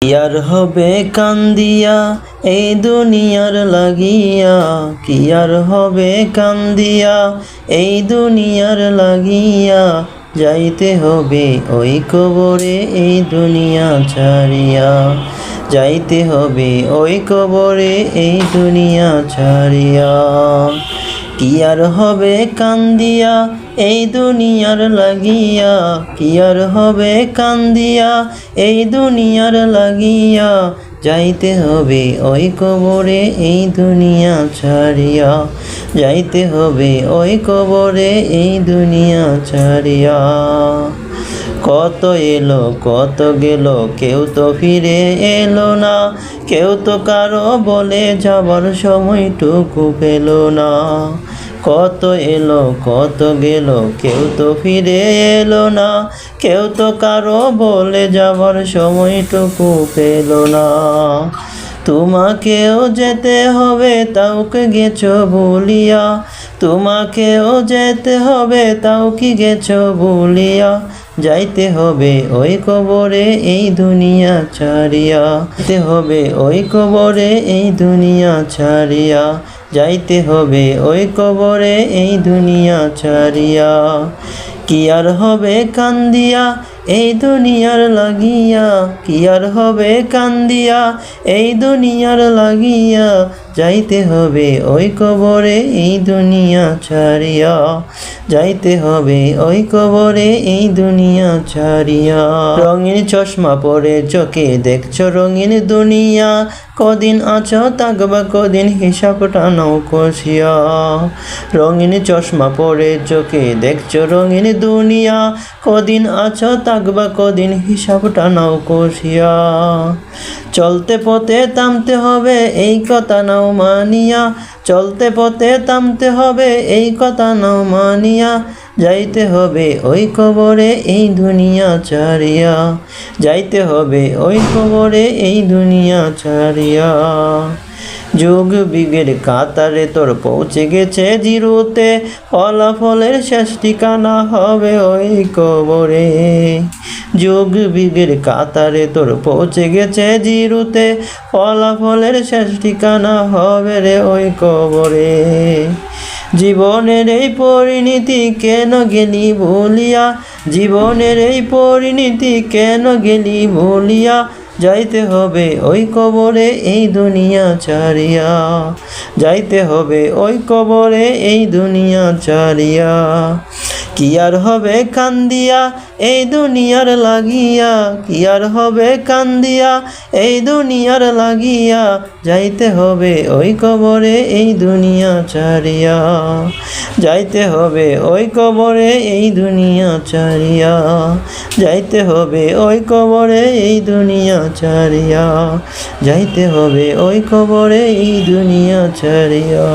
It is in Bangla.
কি আর হবে কান্দিয়া এই দুনিয়ার লাগিয়া, কি আর হবে কান্দিয়া এই দুনিয়ার লাগিয়া, যাইতে হবে ওই কবরে এই দুনিয়া ছাড়িয়া, যাইতে হবে ওই কবরে এই দুনিয়া ছাড়িয়া। কি আর হবে কান্দিয়া এই দুনিয়ার লাগিয়া, কি আর হবে কান্দিয়া এই দুনিয়ার লাগিয়া, যাইতে হবে ওই কবরে এই দুনিয়া ছাড়িয়া, যাইতে হবে ওই কবরে এই দুনিয়া ছাড়িয়া। কত এলো কত গেল কেউ তো ফিরে এলো না, কেউ তো কারো বলে যাবার সময়টুকু পেল না। কত এলো কত গেল কেউ তো ফিরে এলো না, কেউ তো কারো বলে যাবার সময়টুকু পেল না। তোমাকেও যেতে হবে তাও কি গেছো ভুলিয়া, তোমাকেও যেতে হবে তাও কি গেছো ভুলিয়া, যাইতে হবে ওই কবরে এই দুনিয়া ছাড়িয়া, যাইতে হবে ওই কবরে এই দুনিয়া ছাড়িয়া, যাইতে হবে ওই কবরে এই দুনিয়া ছাড়িয়া। কি আর হবে কান্দিয়া এই দুনিয়ার লাগিয়া, কি আর হবে কান্দিয়া এই দুনিয়ার লাগিয়া, যাইতে হবে ওই কবরে এই দুনিয়া ছাড়িয়া, যাইতে হবে ওই কবরে এই দুনিয়া ছাড়িয়া। রঙিন চশমা পরে চোখে দেখছো রঙিন দুনিয়া, কদিন আছো থাকবা কদিন হিসাবটা নাও কষিয়া। রঙিন চশমা পরে চোখে দেখছো রঙিন দুনিয়া, কদিন আছো থাকবা কদিন হিসাবটা নাও কষিয়া। চলতে পথে থামতে হবে এই কথা নাও মানিয়া, চলতে পথে থামতে হবে এই কথা নাও মানিয়া, যাইতে হবে ওই কবরে এই দুনিয়া ছাড়িয়া, যাইতে হবে ওই কবরে এই দুনিয়া ছাড়িয়া। যুগ বিগের কাতারে তোর পৌঁছে গেছে জিরোতে, ফলাফলের শেষ ঠিকানা হবে ওই কবরে। যুগ বিগের কাতারে তোর পৌঁছে গেছে জিরোতে, ফলাফলের শেষ ঠিকানা হবে রে ওই কবরে। জীবনের এই পরিণতি কেন গেলি ভুলিয়া, জীবনের এই পরিণতি কেন গেলি ভুলিয়া, যাইতে হবে ওই কবরে এই দুনিয়া ছাড়িয়া, যাইতে হবে ওই কবরে এই দুনিয়া ছাড়িয়া। কি আর হবে কান্দিয়া এই দুনিয়ার লাগিয়া, কি আর হবে কান্দিয়া এই দুনিয়ার লাগিয়া, যাইতে হবে ওই কবরে এই দুনিয়া ছাড়িয়া, যাইতে হবে ওই কবরে এই দুনিয়া ছাড়িয়া, যাইতে হবে ওই কবরে এই দুনিয়া ছাড়িয়া, যাইতে হবে ওই কবরে এই দুনিয়া ছাড়িয়া।